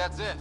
that's it.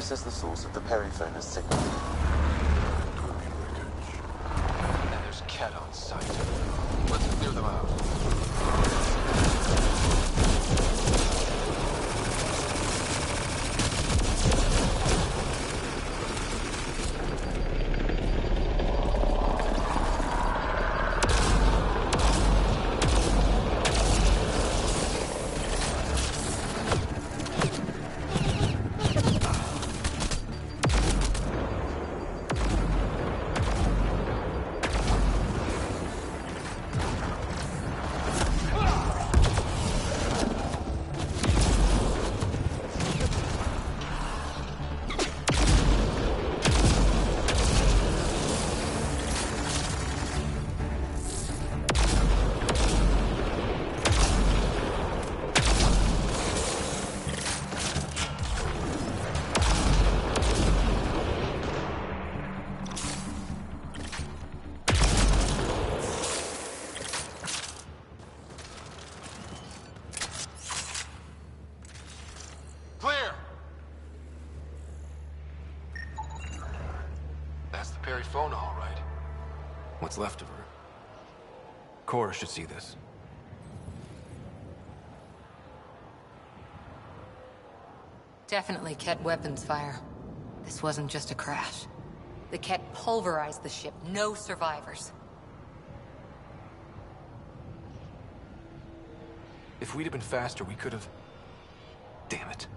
This is the source of the periphone's signal. And there's Cat on site. Let's clear them out. Phone, all right. What's left of her? Cora should see this. Definitely Ket weapons fire. This wasn't just a crash. The Ket pulverized the ship. No survivors. If we'd have been faster, we could have... Damn it.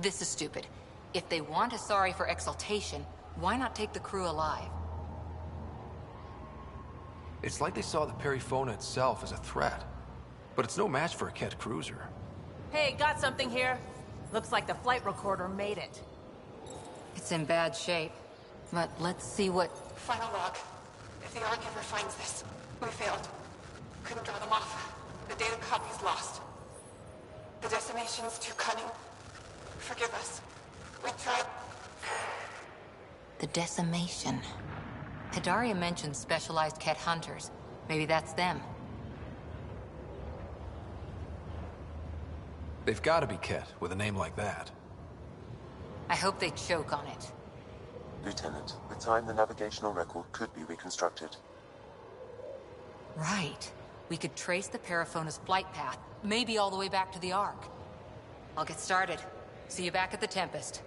This is stupid. If they want a sorry for exaltation, why not take the crew alive? It's like they saw the Perifona itself as a threat. But it's no match for a Ket cruiser. Hey, got something here. Looks like the flight recorder made it. It's in bad shape. But let's see what... Final log. If the Ark ever finds this, we failed. Couldn't draw them off. The data copy's lost. The decimation's too cunning. Forgive us. We tried... The decimation. Hidaria mentioned specialized Ket hunters. Maybe that's them. They've got to be Ket with a name like that. I hope they choke on it. Lieutenant, with time the navigational record could be reconstructed. Right. We could trace the Periphona's flight path, maybe all the way back to the Ark. I'll get started. See you back at the Tempest.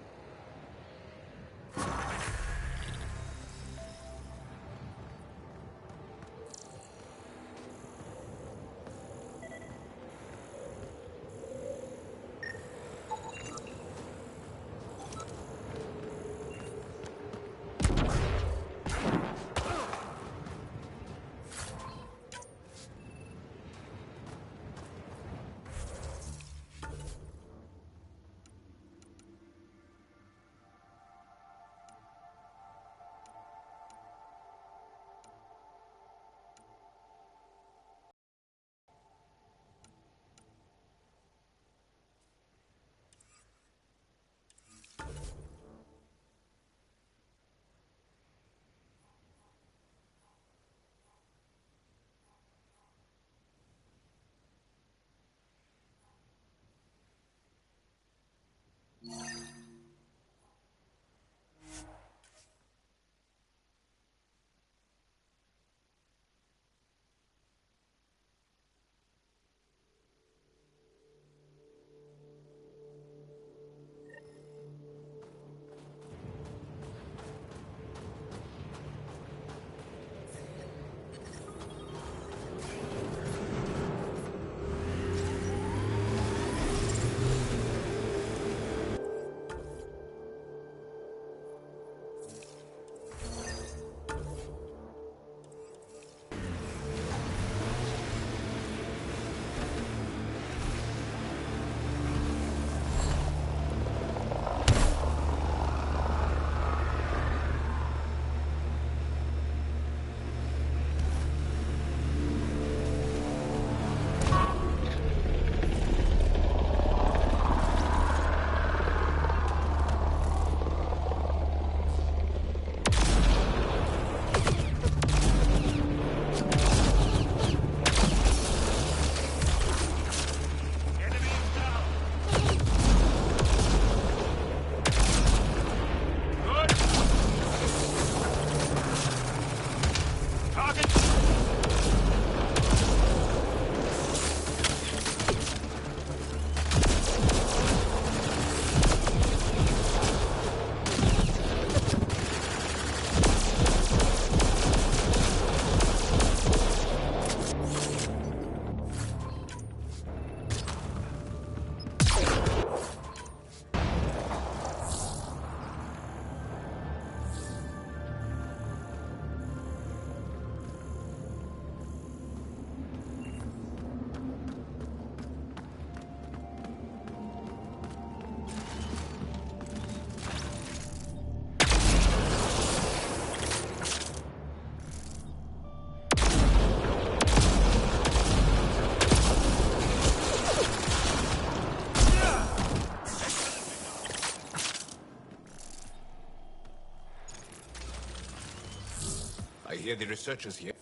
I hear the researchers here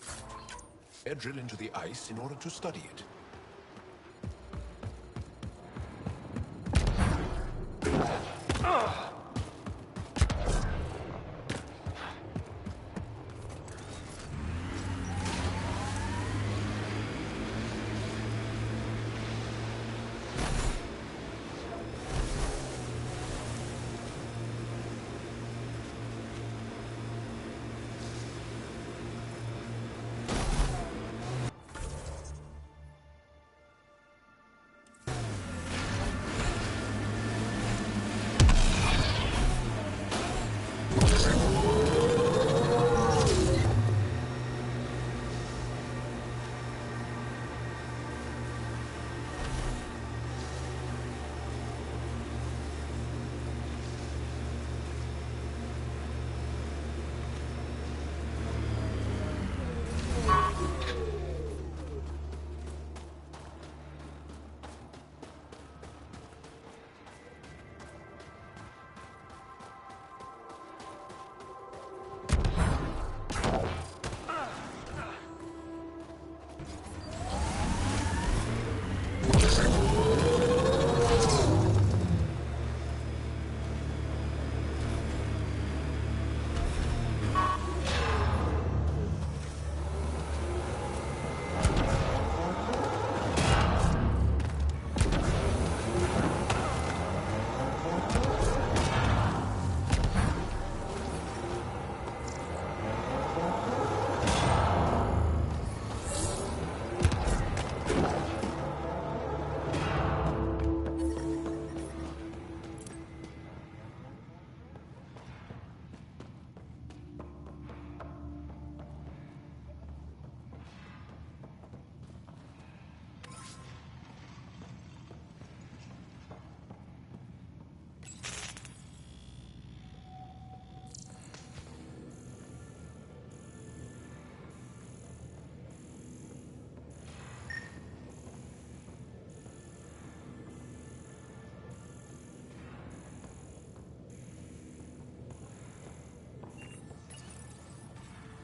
drill into the ice in order to study it.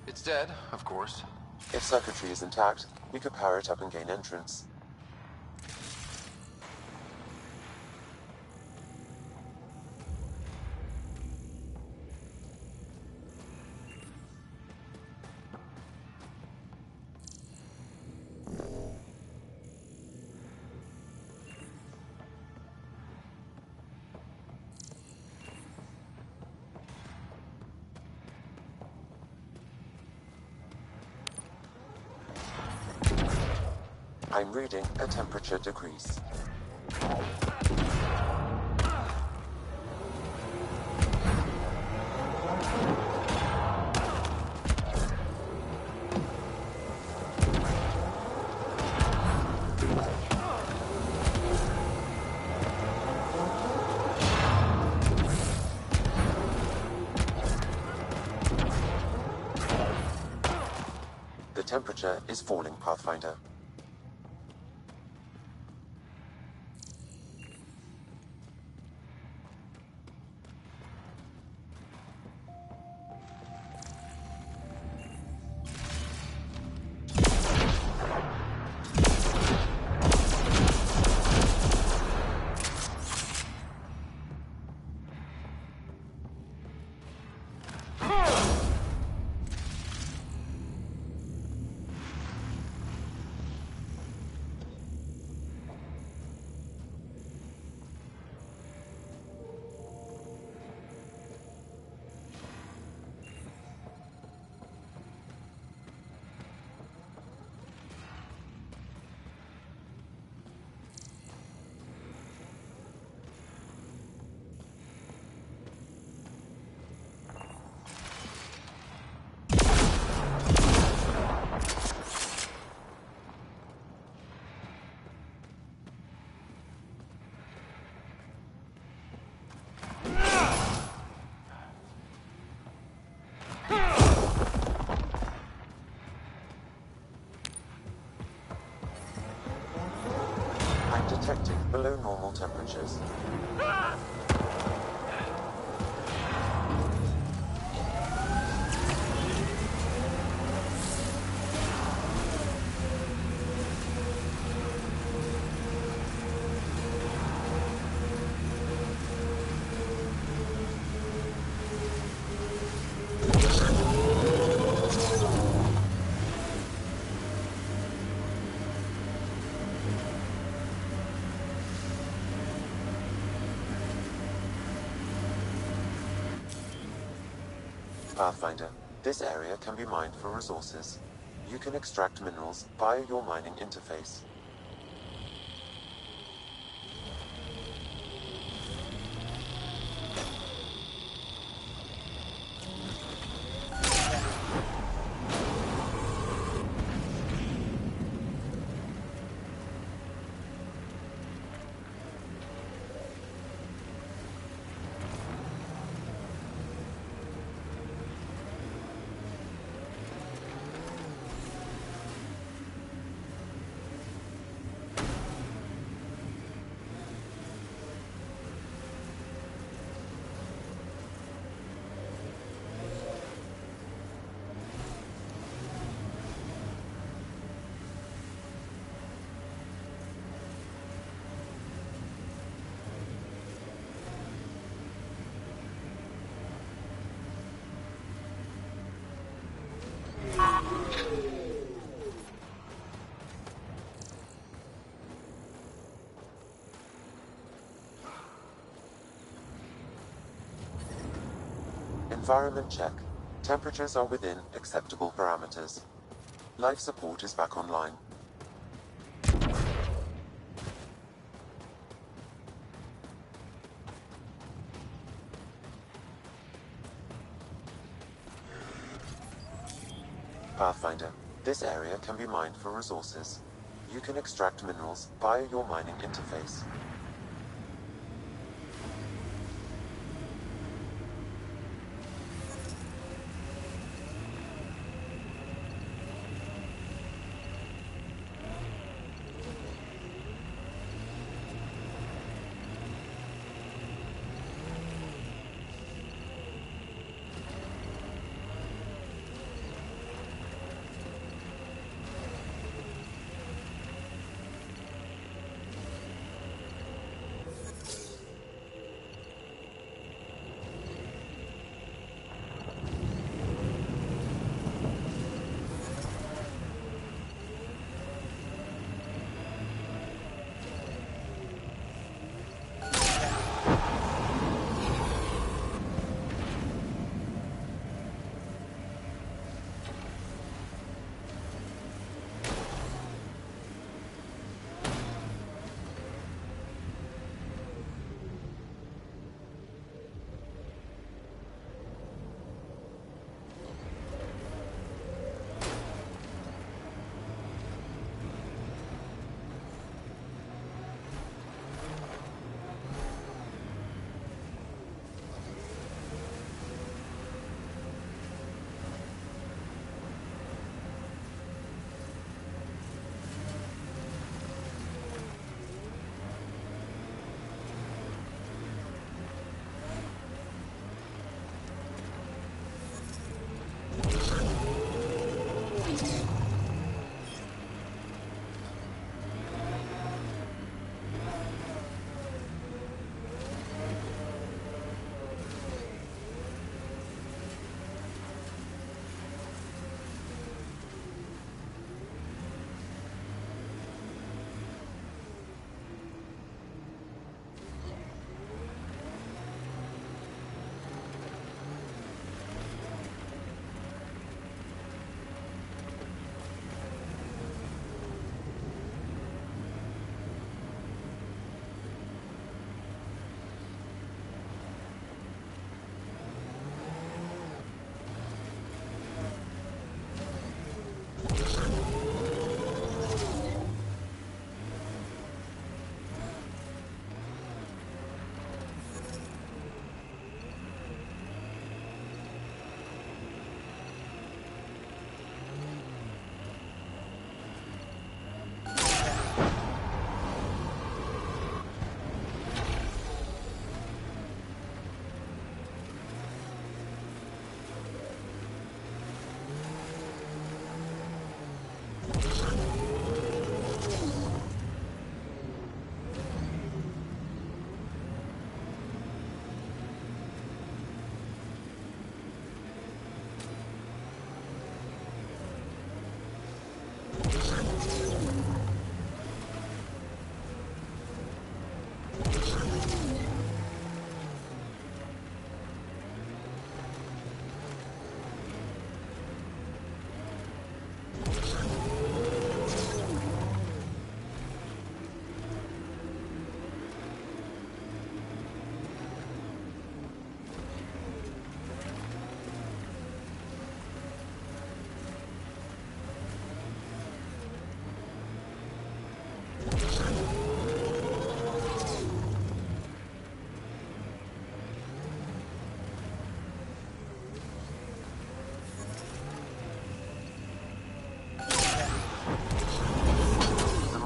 It's dead, of course. If circuitry is intact, we could power it up and gain entrance. I'm reading a temperature decrease. The temperature is falling, Pathfinder. Detecting below normal temperatures. Pathfinder, this area can be mined for resources. You can extract minerals via your mining interface. Environment check. Temperatures are within acceptable parameters. Life support is back online. Pathfinder, this area can be mined for resources. You can extract minerals via your mining interface.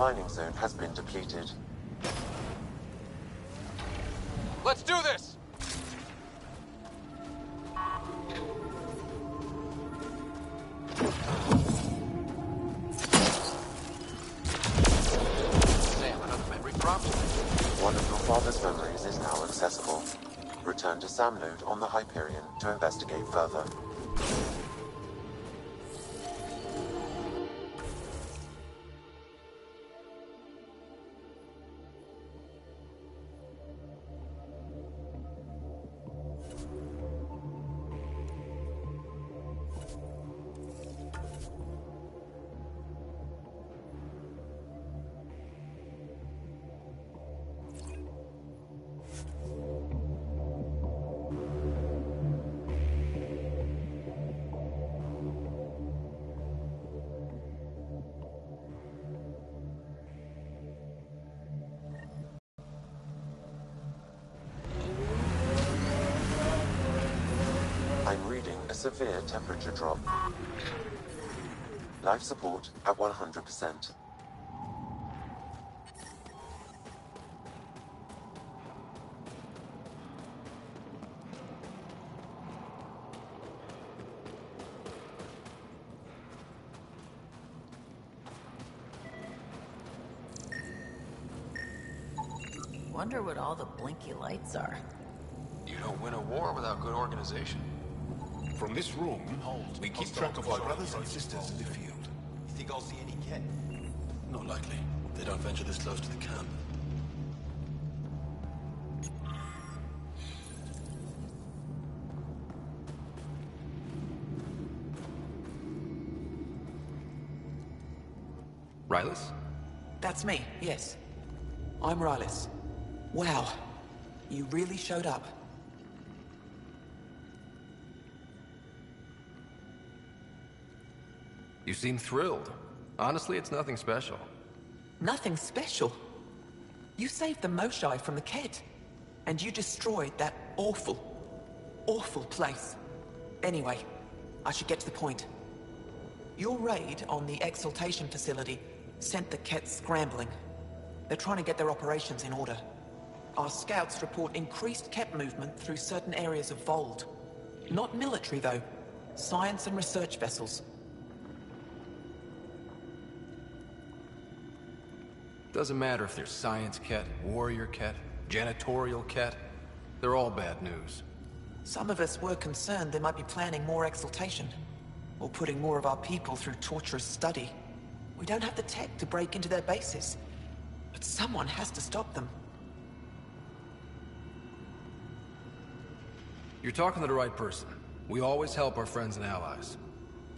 mining zone has been depleted. Let's do this! Damn, another memory prompt? One of your father's memories is now accessible. Return to Sam Node on the Hyperion to investigate further. I'm reading a severe temperature drop. Life support at 100%. Wonder what all the blinky lights are. You don't win a war without good organization. From this room, we keep track of our brothers and sisters in the field. You think I'll see any Ken? Not likely. They don't venture this close to the camp. Rylas? That's me, yes. I'm Rylas. Wow. You really showed up. You seem thrilled. Honestly, it's nothing special. Nothing special. You saved the Moshai from the Ket. And you destroyed that awful, awful place. Anyway, I should get to the point. Your raid on the Exaltation facility sent the Ket scrambling. They're trying to get their operations in order. Our scouts report increased Ket movement through certain areas of Vold. Not military, though. Science and research vessels. Doesn't matter if they're science ket, warrior ket, janitorial ket. They're all bad news. Some of us were concerned they might be planning more exaltation, or putting more of our people through torturous study. We don't have the tech to break into their bases, but someone has to stop them. You're talking to the right person. We always help our friends and allies.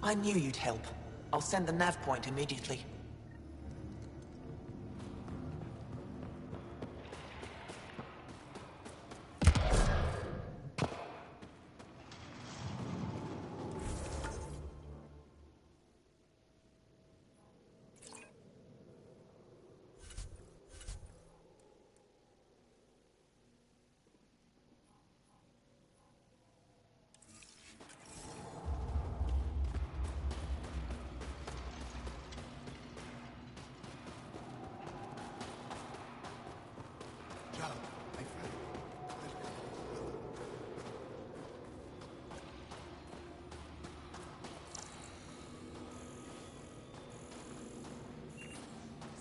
I knew you'd help. I'll send the nav point immediately.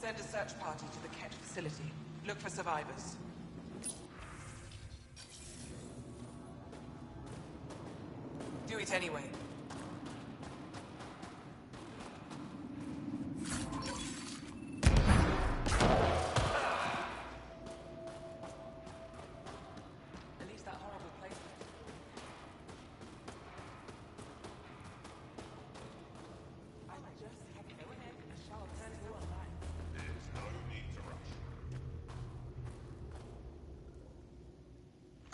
Send a search party to the Ket facility. Look for survivors. Do it anyway. At least that horrible place. I just have no head and a shall turn you alive. There's no need to rush.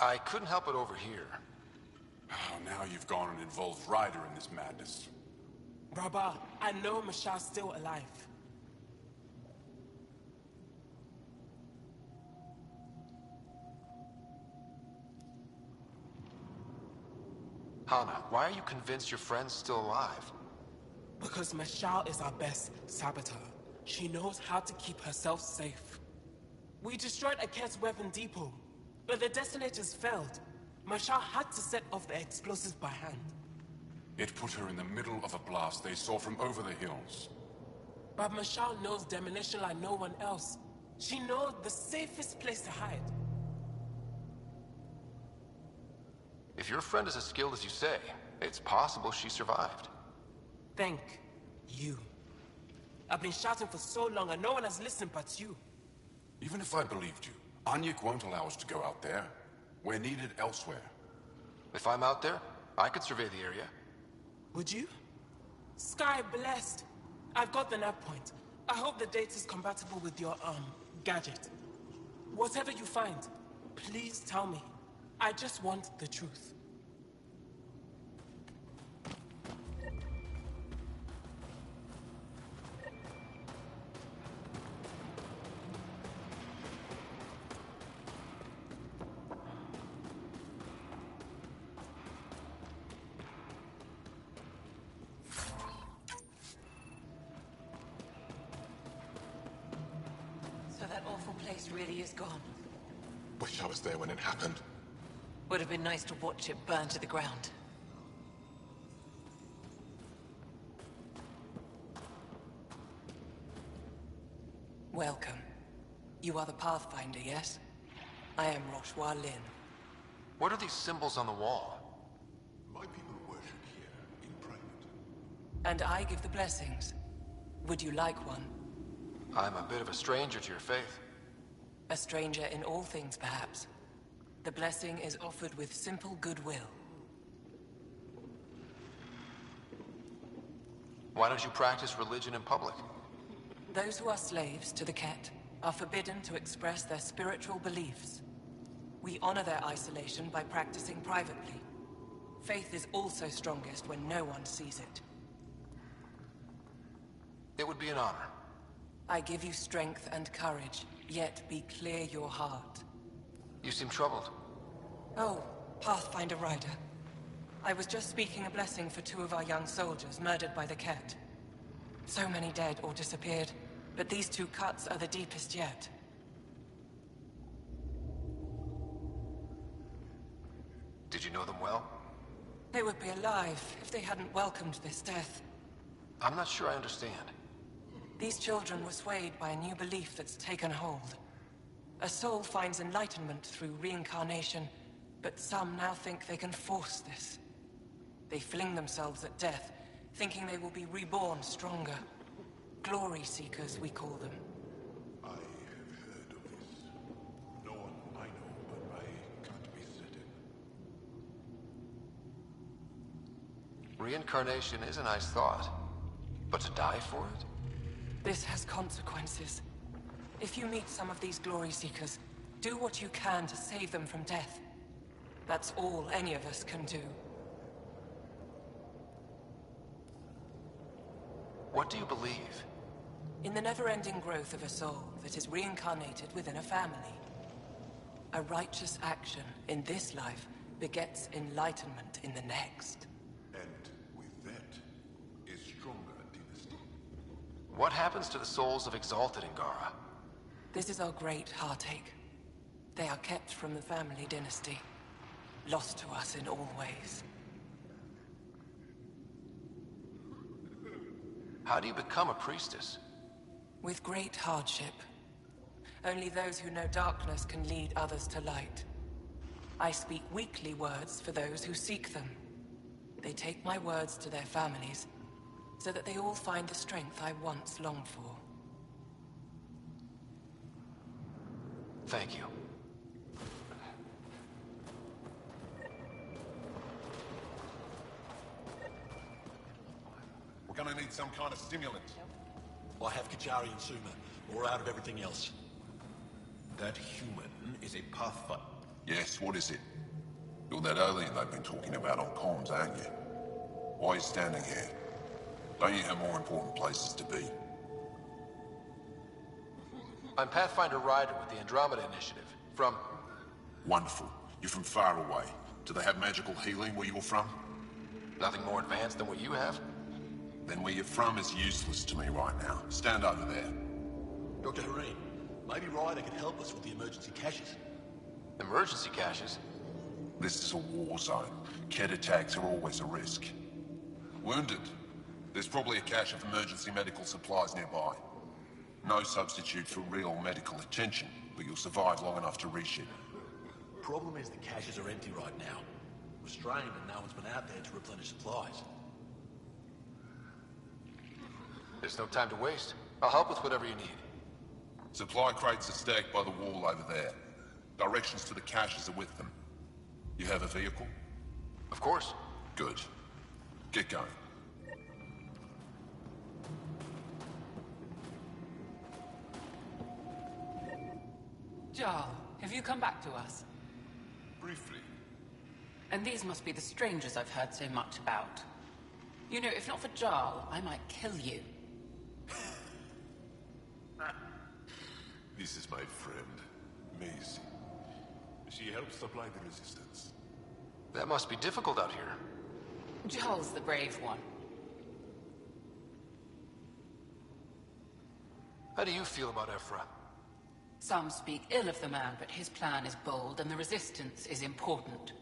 I couldn't help it over here. Oh, now you've gone and involved Ryder in this madness. Brother, I know Michelle's still alive. Hana, why are you convinced your friend's still alive? Because Michelle is our best saboteur. She knows how to keep herself safe. We destroyed a Ket's weapon depot, but the detonators failed. Michelle had to set off the explosives by hand. It put her in the middle of a blast they saw from over the hills. But Michelle knows demolition like no one else. She knows the safest place to hide. If your friend is as skilled as you say, it's possible she survived. Thank you. I've been shouting for so long and no one has listened but you. Even if I believed you, Anyek won't allow us to go out there. We're needed elsewhere. If I'm out there, I could survey the area. Would you? Sky blessed. I've got the nav point. I hope the data's compatible with your, gadget. Whatever you find, please tell me. I just want the truth. So that awful place really is gone. Wish I was there when it happened. Would have been nice to watch it burn to the ground. Welcome. You are the Pathfinder, yes? I am Rochua Lin. What are these symbols on the wall? My people worship here in private. And I give the blessings. Would you like one? I'm a bit of a stranger to your faith. A stranger in all things, perhaps. The blessing is offered with simple goodwill. Why don't you practice religion in public? Those who are slaves to the Ket are forbidden to express their spiritual beliefs. We honor their isolation by practicing privately. Faith is also strongest when no one sees it. It would be an honor. I give you strength and courage, yet be clear your heart. You seem troubled. Oh, Pathfinder Ryder. I was just speaking a blessing for 2 of our young soldiers murdered by the Ket. So many dead or disappeared, but these 2 cuts are the deepest yet. Did you know them well? They would be alive if they hadn't welcomed this death. I'm not sure I understand. These children were swayed by a new belief that's taken hold. A soul finds enlightenment through reincarnation, but some now think they can force this. They fling themselves at death, thinking they will be reborn stronger. Glory seekers, we call them. I have heard of this. No one I know, but I can't be certain. Reincarnation is a nice thought. But to die for it? This has consequences. If you meet some of these glory seekers, do what you can to save them from death. That's all any of us can do. What do you believe? In the never-ending growth of a soul that is reincarnated within a family. A righteous action in this life begets enlightenment in the next. And with that, is stronger dynasty. What happens to the souls of exalted Angara? This is our great heartache. They are kept from the family dynasty. Lost to us in all ways. How do you become a priestess? With great hardship. Only those who know darkness can lead others to light. I speak weakly words for those who seek them. They take my words to their families, so that they all find the strength I once longed for. Thank you. We're gonna need some kind of stimulant. I have Kajari and Suma. We're out of everything else. That human is a pathfinder. Yes, what is it? You're that alien they've been talking about on comms, aren't you? Why are you standing here? Don't you have more important places to be? I'm Pathfinder Ryder with the Andromeda Initiative. From... Wonderful. You're from far away. Do they have magical healing where you're from? Nothing more advanced than what you have? Then where you're from is useless to me right now. Stand over there. Dr. Hareen, maybe Ryder can help us with the emergency caches. Emergency caches? This is a war zone. Kett attacks are always a risk. Wounded? There's probably a cache of emergency medical supplies nearby. No substitute for real medical attention, but you'll survive long enough to reach it. Problem is the caches are empty right now. Restrained and no one's been out there to replenish supplies. There's no time to waste. I'll help with whatever you need. Supply crates are stacked by the wall over there. Directions to the caches are with them. You have a vehicle? Of course. Good. Get going. Jarl, have you come back to us? Briefly. And these must be the strangers I've heard so much about. You know, if not for Jarl, I might kill you. This is my friend, Maisie. She helps supply the resistance. That must be difficult out here. Jarl's the brave one. How do you feel about Ephra? Some speak ill of the man, but his plan is bold and the resistance is important.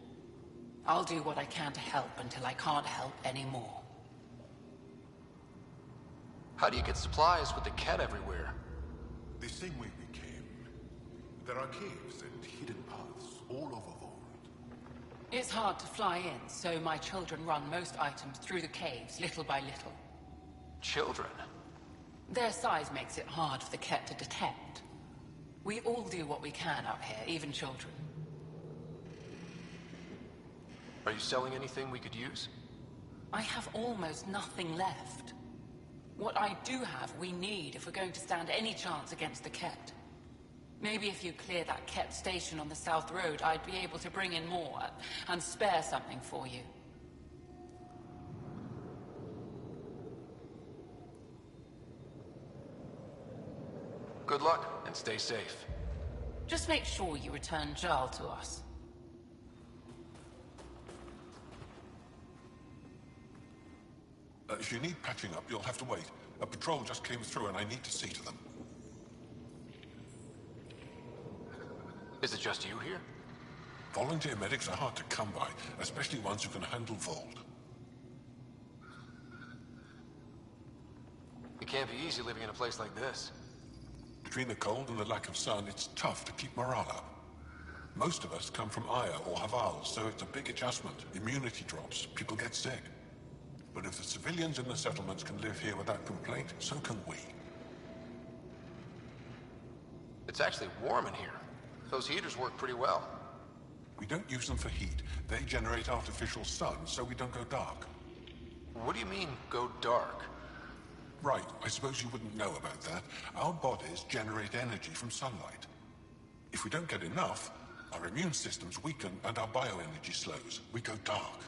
I'll do what I can to help until I can't help anymore. How do you get supplies with the Kett everywhere? The same way we came. There are caves and hidden paths all over Vault. It's hard to fly in, so my children run most items through the caves, little by little. Children? Their size makes it hard for the Kett to detect. We all do what we can out here, even children. Are you selling anything we could use? I have almost nothing left. What I do have, we need if we're going to stand any chance against the Kett. Maybe if you clear that Kett station on the South Road, I'd be able to bring in more and spare something for you. Good luck, and stay safe. Just make sure you return Jarl to us. If you need patching up, you'll have to wait. A patrol just came through and I need to see to them. Is it just you here? Volunteer medics are hard to come by, especially ones who can handle Vault. It can't be easy living in a place like this. Between the cold and the lack of sun, it's tough to keep morale up. Most of us come from Aya or Haval, so it's a big adjustment. Immunity drops, people get sick. But if the civilians in the settlements can live here without complaint, so can we. It's actually warm in here. Those heaters work pretty well. We don't use them for heat. They generate artificial sun, so we don't go dark. What do you mean, go dark? Right, I suppose you wouldn't know about that. Our bodies generate energy from sunlight. If we don't get enough, our immune systems weaken and our bioenergy slows. We go dark.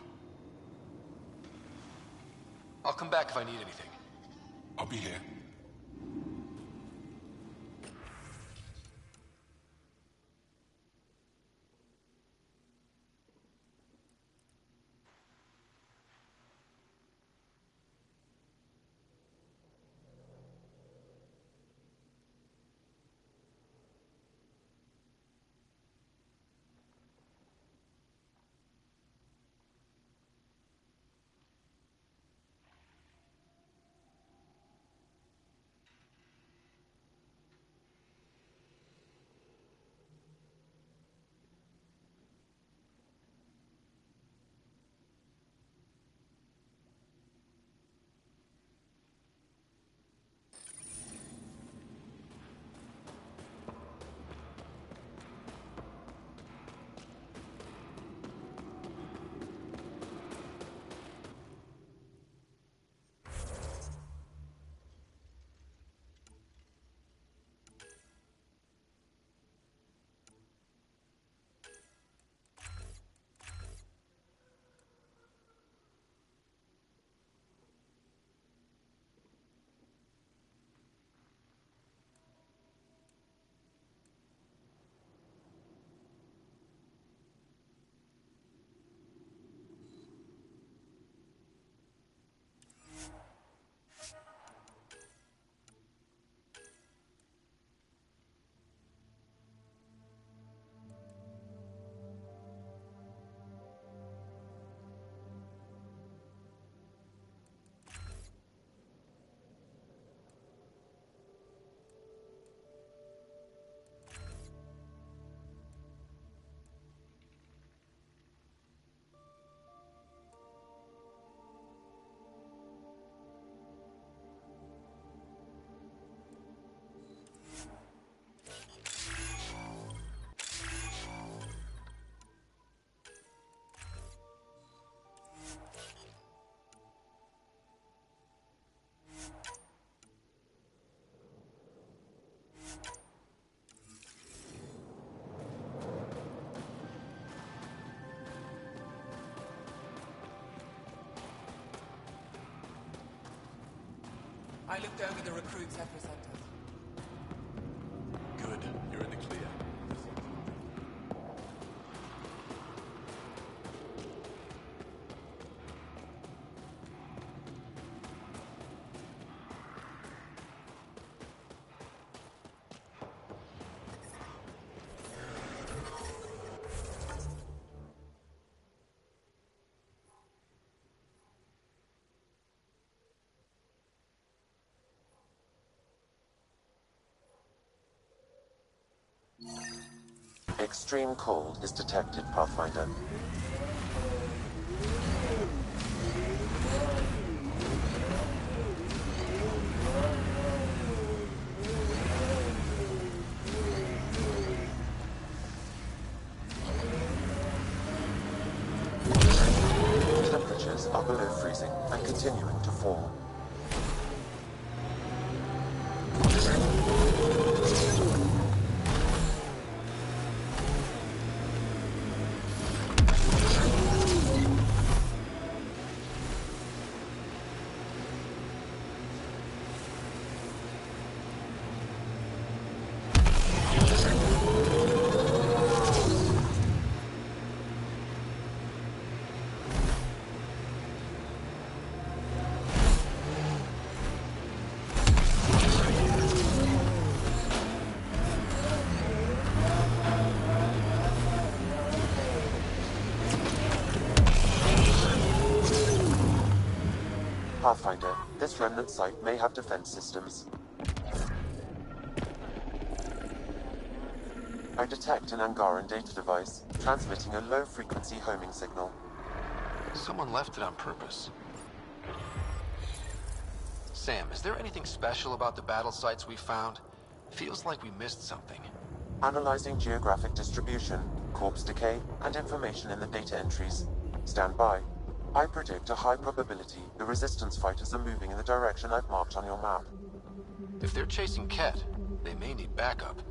I'll come back if I need anything. I'll be here. I looked over the recruits' epicenters. Good. You're in the clear. Extreme cold is detected, Pathfinder. Temperatures are below freezing and continuing to fall. Pathfinder, this remnant site may have defense systems. I detect an Angaran data device, transmitting a low-frequency homing signal. Someone left it on purpose. Sam, is there anything special about the battle sites we found? Feels like we missed something. Analyzing geographic distribution, corpse decay, and information in the data entries. Stand by. I predict a high probability the Resistance fighters are moving in the direction I've marked on your map. If they're chasing Ket, they may need backup.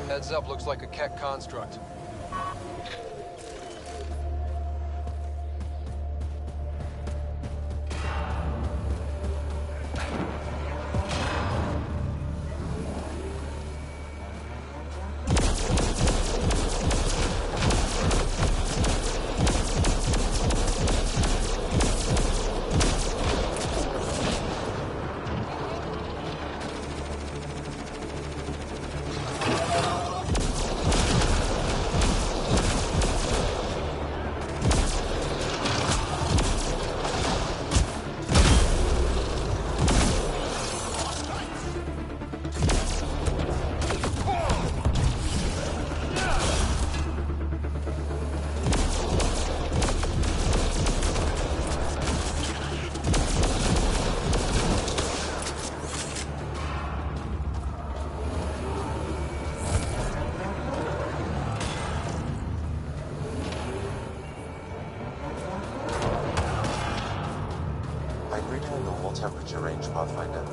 Heads up, looks like a Ket construct. Temperature range, Pathfinder.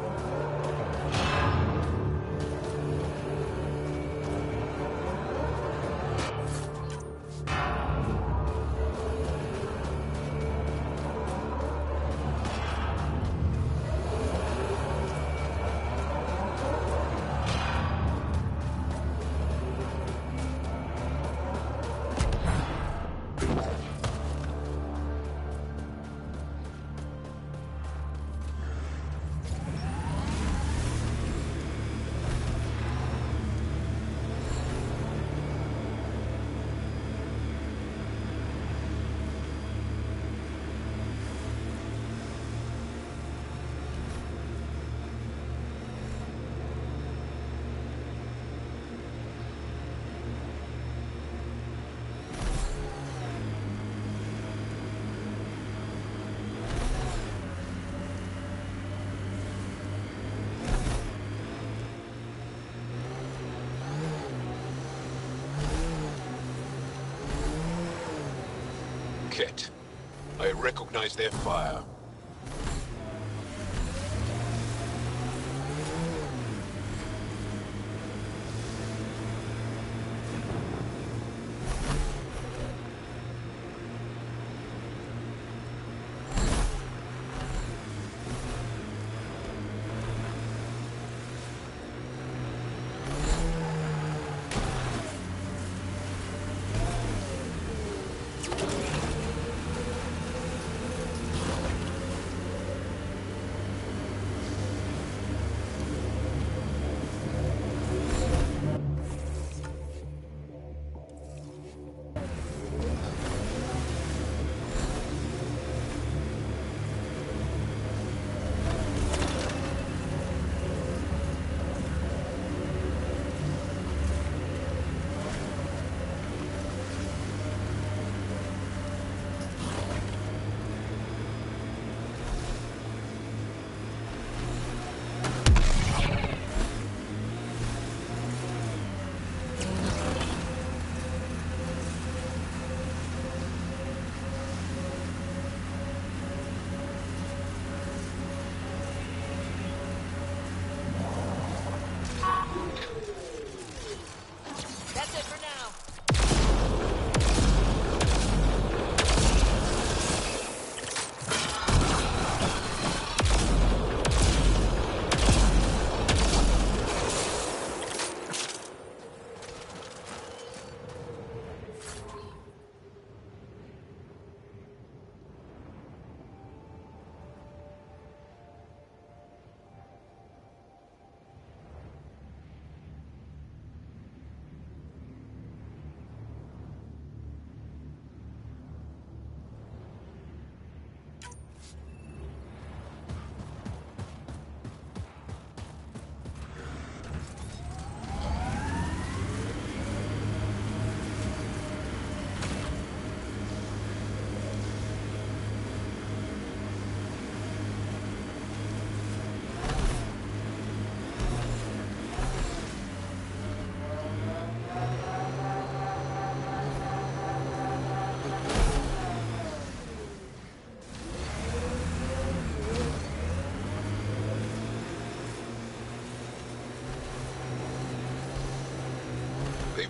Ket. I recognize their fire.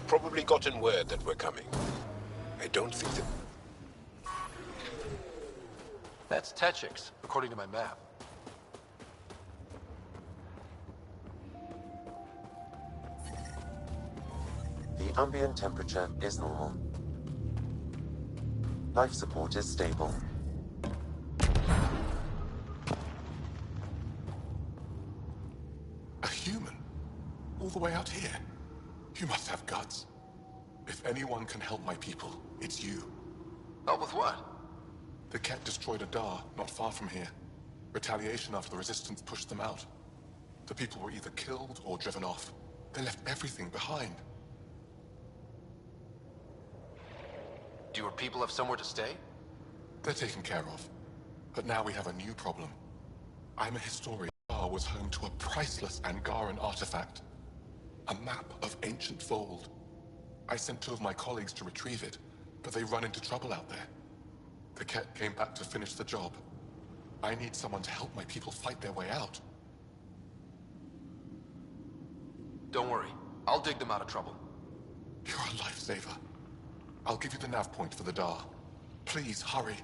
They've probably gotten word that we're coming. I don't think that... That's Techix, according to my map. The ambient temperature is normal. Life support is stable. A human? All the way out here? You must have guts. If anyone can help my people, it's you. Help with what? The Ket destroyed a Dar not far from here. Retaliation after the Resistance pushed them out. The people were either killed or driven off. They left everything behind. Do your people have somewhere to stay? They're taken care of. But now we have a new problem. I'm a historian. Dar was home to a priceless Angaran artifact. A map of ancient Fold. I sent 2 of my colleagues to retrieve it, but they run into trouble out there. The Ket came back to finish the job. I need someone to help my people fight their way out. Don't worry. I'll dig them out of trouble. You're a lifesaver. I'll give you the nav point for the Dar. Please, hurry.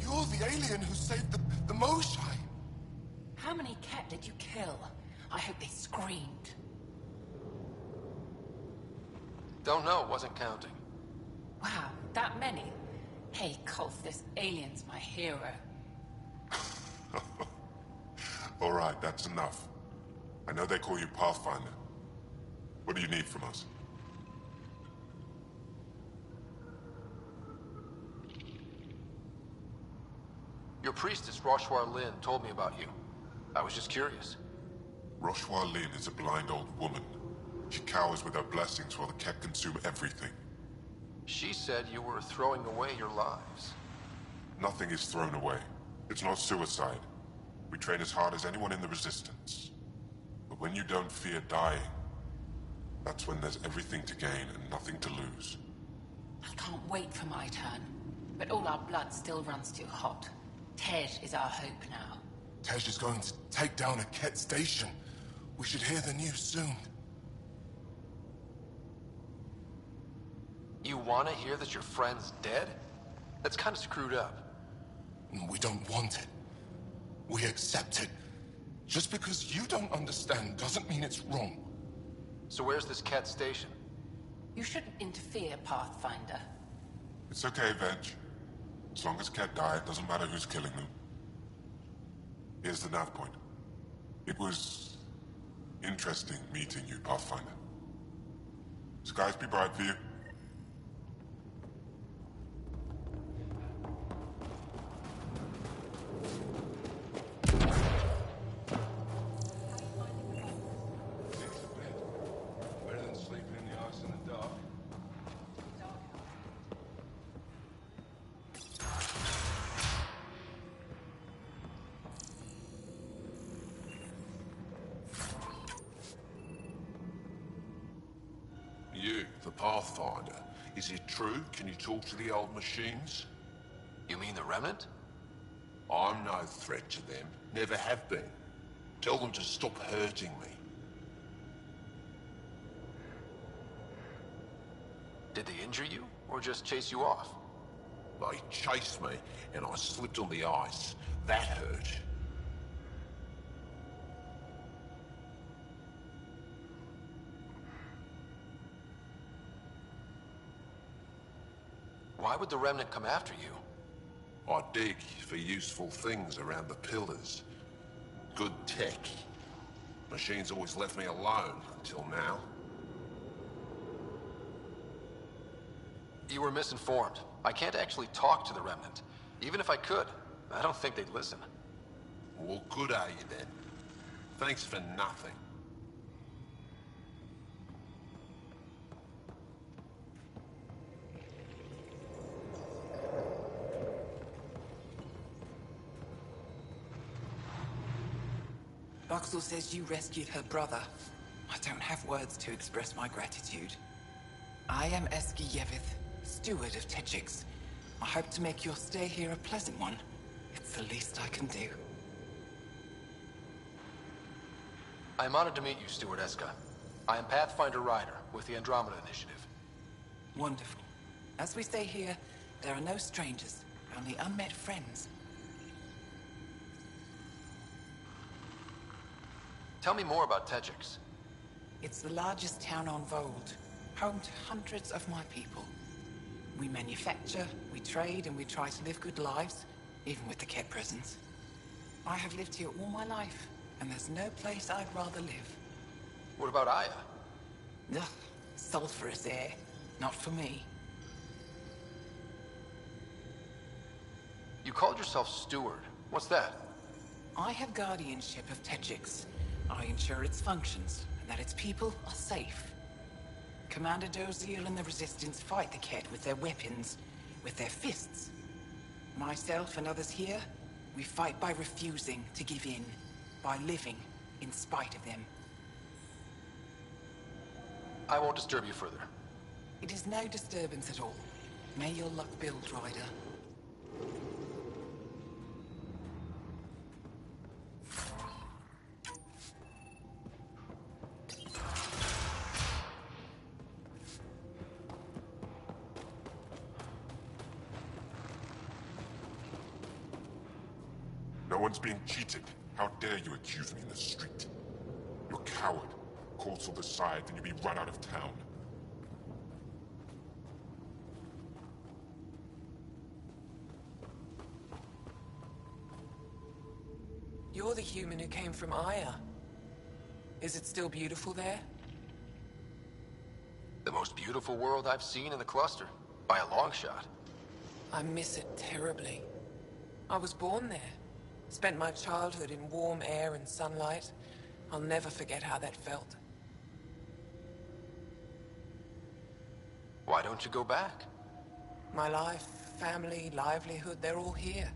You're the alien who saved the Moshai. How many Ket did you kill? I hope they screamed. Don't know, wasn't counting. Wow, that many? Hey, Kolf, this alien's my hero. All right, that's enough. I know they call you Pathfinder. What do you need from us? Your priestess, Roshwar Lin, told me about you. I was just curious. Roshwar Lin is a blind old woman. She cowers with her blessings while the Ket consume everything. She said you were throwing away your lives. Nothing is thrown away. It's not suicide. We train as hard as anyone in the Resistance. But when you don't fear dying, that's when there's everything to gain and nothing to lose. I can't wait for my turn. But all our blood still runs too hot. Tej is our hope now. Tej is going to take down a Ket station. We should hear the news soon. You want to hear that your friend's dead? That's kind of screwed up. We don't want it. We accept it. Just because you don't understand doesn't mean it's wrong. So where's this Ket station? You shouldn't interfere, Pathfinder. It's okay, Veg. As long as Ket die, it doesn't matter who's killing them. Here's the nav point. It was interesting meeting you, Pathfinder. Skies be bright for you. Better than sleeping in the ice in the dark. You, the Pathfinder. Is it true? Can you talk to the old machines? You mean the Remnant? I'm no threat to them. Never have been. Tell them to stop hurting me. Did they injure you, or just chase you off? They chased me, and I slipped on the ice. That hurt. Why would the Remnant come after you? I dig for useful things around the pillars. Good tech. Machines always left me alone until now. You were misinformed. I can't actually talk to the Remnant. Even if I could, I don't think they'd listen. Well, good are you then? Thanks for nothing. Boxall says you rescued her brother. I don't have words to express my gratitude. I am Eski Yevith, steward of Techix. I hope to make your stay here a pleasant one. It's the least I can do. I am honored to meet you, Steward Eska. I am Pathfinder Ryder with the Andromeda Initiative. Wonderful. As we say here, there are no strangers, only unmet friends. Tell me more about Techix. It's the largest town on Vold, home to hundreds of my people. We manufacture, we trade, and we try to live good lives, even with the Ket presence. I have lived here all my life, and there's no place I'd rather live. What about Aya? Ugh, sulfurous air. Not for me. You called yourself Steward. What's that? I have guardianship of Techix. I ensure its functions, and that its people are safe. Commander Doziel and the Resistance fight the Ket with their weapons, with their fists. Myself and others here, we fight by refusing to give in, by living in spite of them. I won't disturb you further. It is no disturbance at all. May your luck build, Ryder. No one's being cheated. How dare you accuse me in the street? You're a coward. Call to the side, then you'll be run out of town. You're the human who came from Aya. Is it still beautiful there? The most beautiful world I've seen in the cluster, by a long shot. I miss it terribly. I was born there. Spent my childhood in warm air and sunlight. I'll never forget how that felt. Why don't you go back? My life, family, livelihood, they're all here.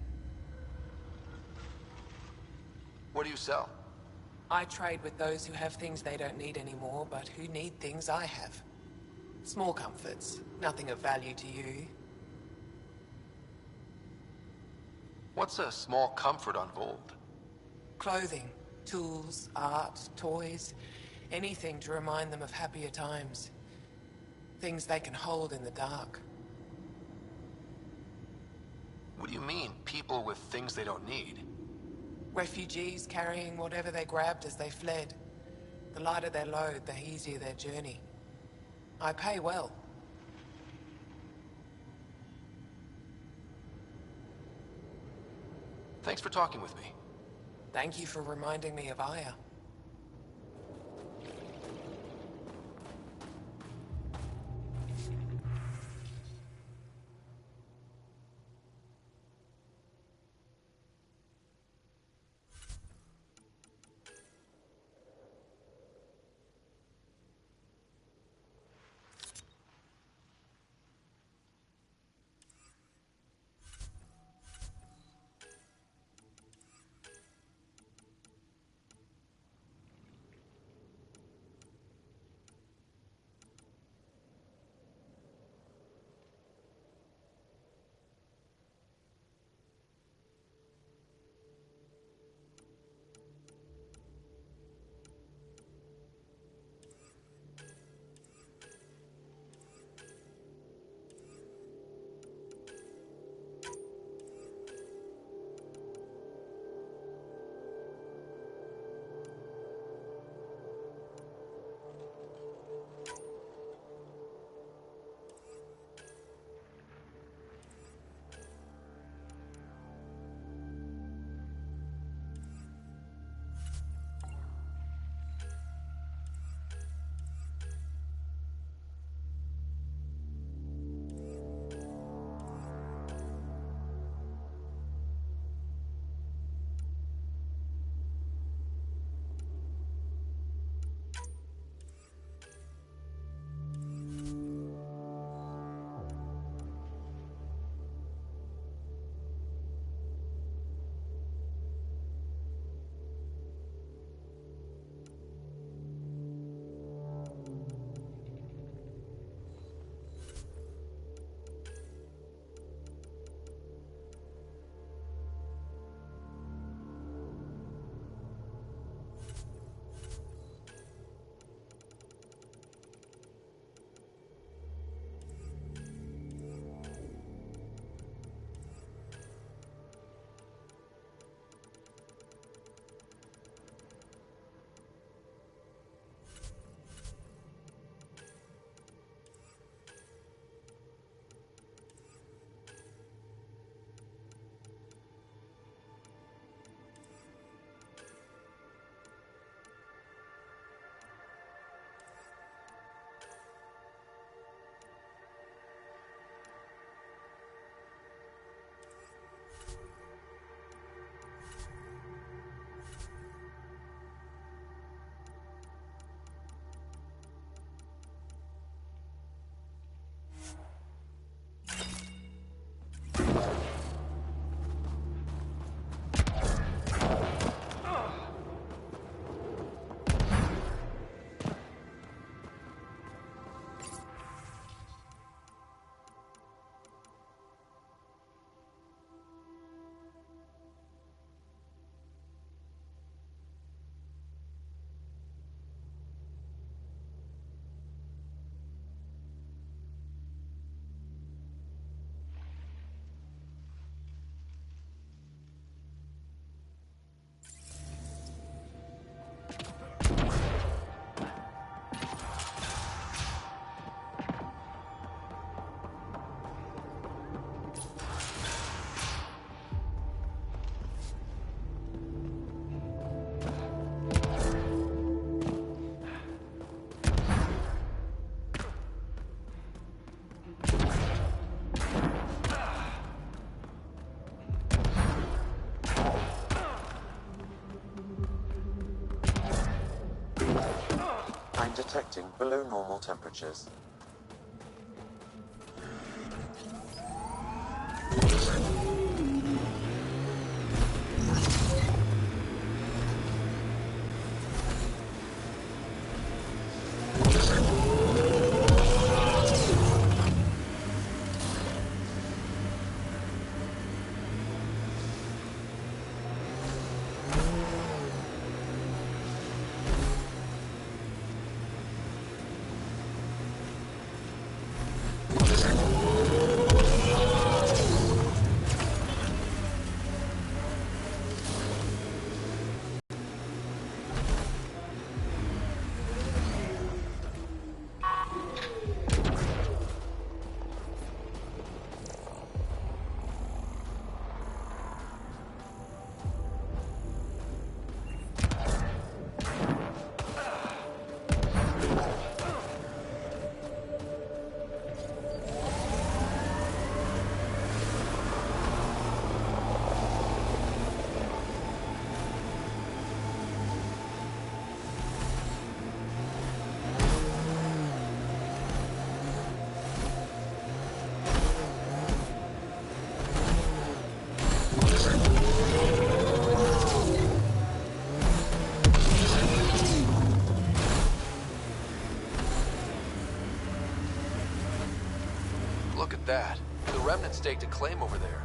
What do you sell? I trade with those who have things they don't need anymore, but who need things I have. Small comforts, nothing of value to you. What's a small comfort on Vold? Clothing, tools, art, toys, anything to remind them of happier times. Things they can hold in the dark. What do you mean, people with things they don't need? Refugees carrying whatever they grabbed as they fled. The lighter their load, the easier their journey. I pay well. Thanks for talking with me. Thank you for reminding me of Aya. detecting below normal temperatures. Look at that. The remnant staked a claim over there.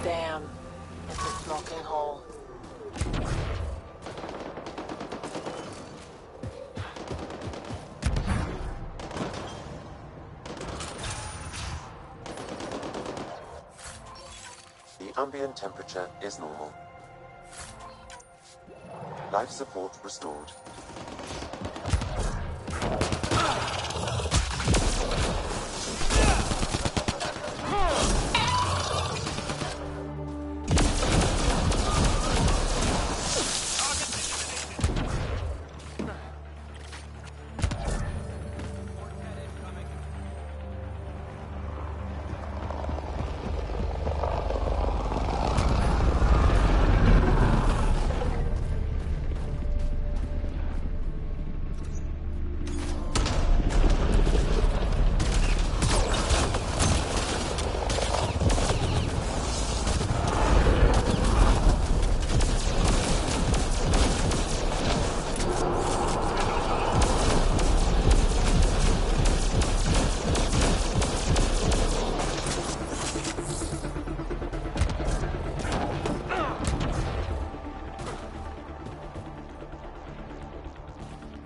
Damn. It's a smoking hole. The ambient temperature is normal. Life support restored.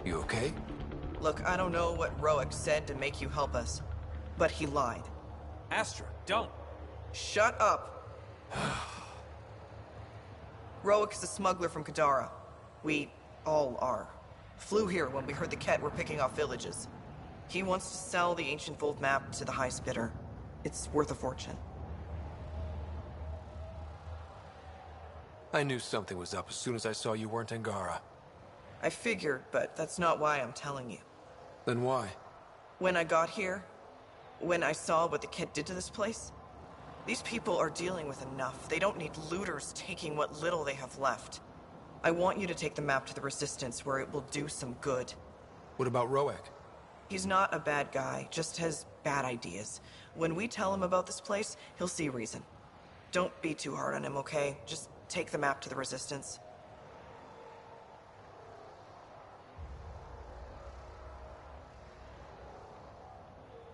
You okay? Look, I don't know what Roic said to make you help us, but he lied. Astra, don't. Shut up. Roic is a smuggler from Kadara. We all are. Flew here when we heard the Ket were picking off villages. He wants to sell the ancient Fold map to the highest bidder. It's worth a fortune. I knew something was up as soon as I saw you weren't Angara. I figured, but that's not why I'm telling you. Then why? When I got here, when I saw what the Ket did to this place, these people are dealing with enough. They don't need looters taking what little they have left. I want you to take the map to the Resistance where it will do some good. What about Roic? He's not a bad guy, just has bad ideas. When we tell him about this place, he'll see reason. Don't be too hard on him, okay? Just take the map to the Resistance.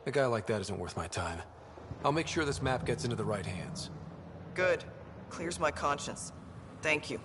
A guy like that isn't worth my time. I'll make sure this map gets into the right hands. Good. Clears my conscience. Thank you.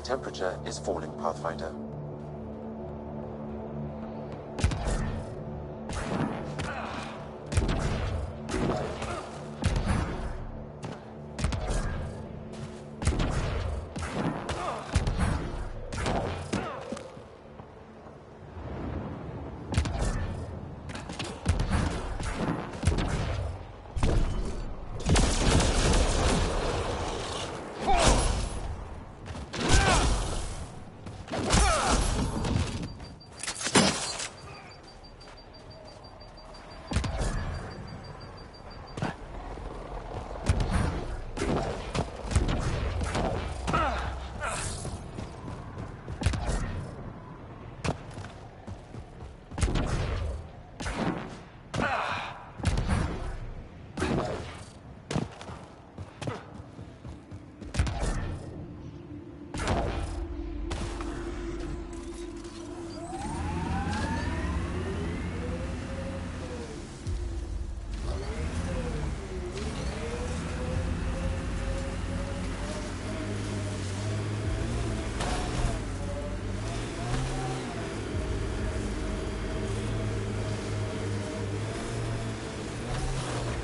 temperature is falling, Pathfinder.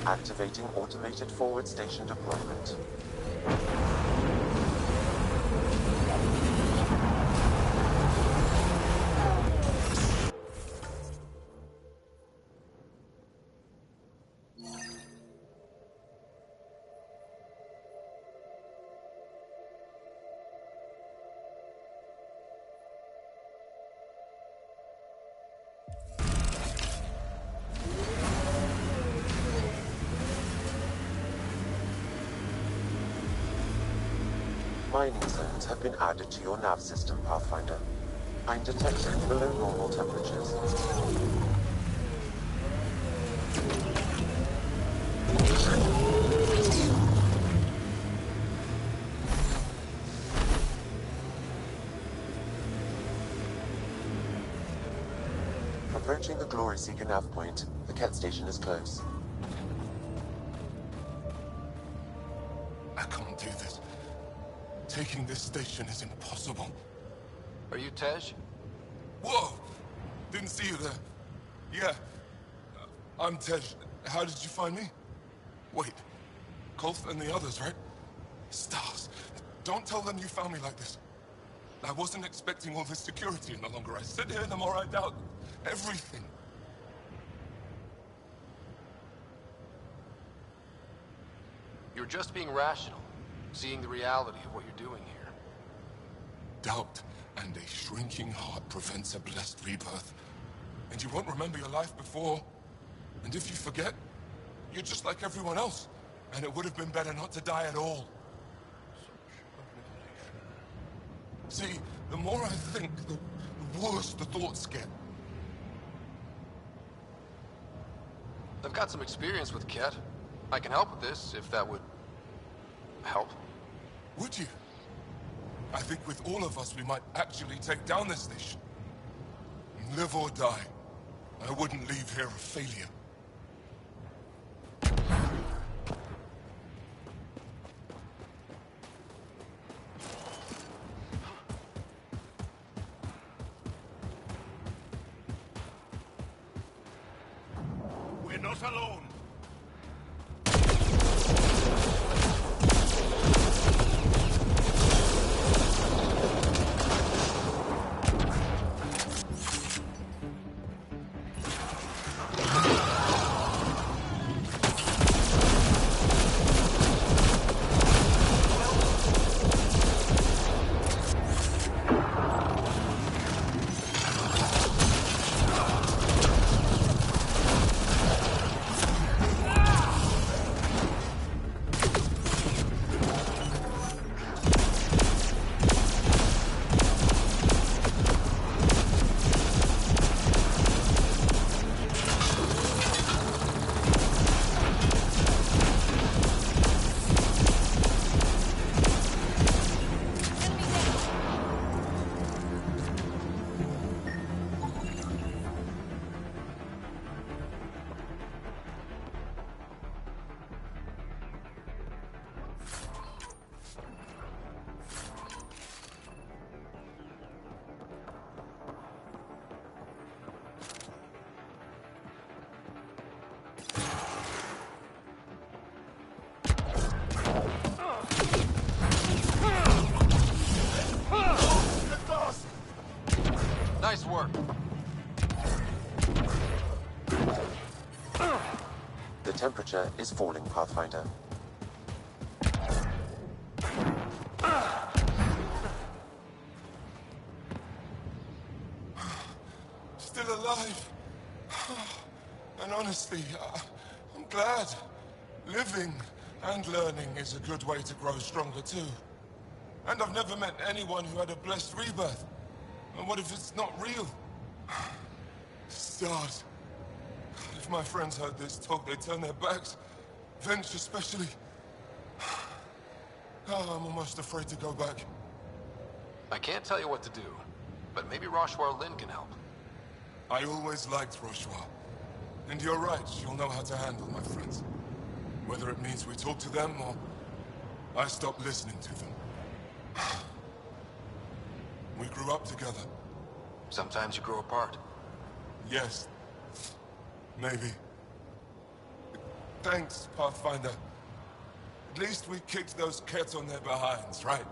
Activating automated forward station deployment. Mining zones have been added to your nav system, Pathfinder. I'm detecting below normal temperatures. Approaching the Glory Seeker nav point, the Ket station is close. I can't do this. Taking this station is impossible. Are you Tej? Whoa! Didn't see you there. Yeah. I'm Tej. How did you find me? Wait. Kolth and the others, right? Stars. Don't tell them you found me like this. I wasn't expecting all this security any longer. I sit here the more I doubt everything. You're just being rational, seeing the reality of what you're doing here. Doubt and a shrinking heart prevents a blessed rebirth. And you won't remember your life before. And if you forget, you're just like everyone else. And it would have been better not to die at all. See, the more I think, the worse the thoughts get. I've got some experience with Ket. I can help with this, if that would help. Would you? I think with all of us, we might actually take down this station. Live or die. I wouldn't leave here a failure. We're not alone. Nice work. The temperature is falling, Pathfinder. Still alive. And honestly, I'm glad. Living and learning is a good way to grow stronger too. And I've never met anyone who had a blessed rebirth. And what if it's not real? Stars. If my friends heard this talk, they'd turn their backs. Venture especially. Oh, I'm almost afraid to go back. I can't tell you what to do, but maybe Roshwar Lin can help. I always liked Roshwar. And you're right, she'll know how to handle my friends. Whether it means we talk to them, or I stop listening to them. We grew up together. Sometimes you grow apart. Yes. Maybe. Thanks, Pathfinder. At least we kicked those cats on their behinds, right?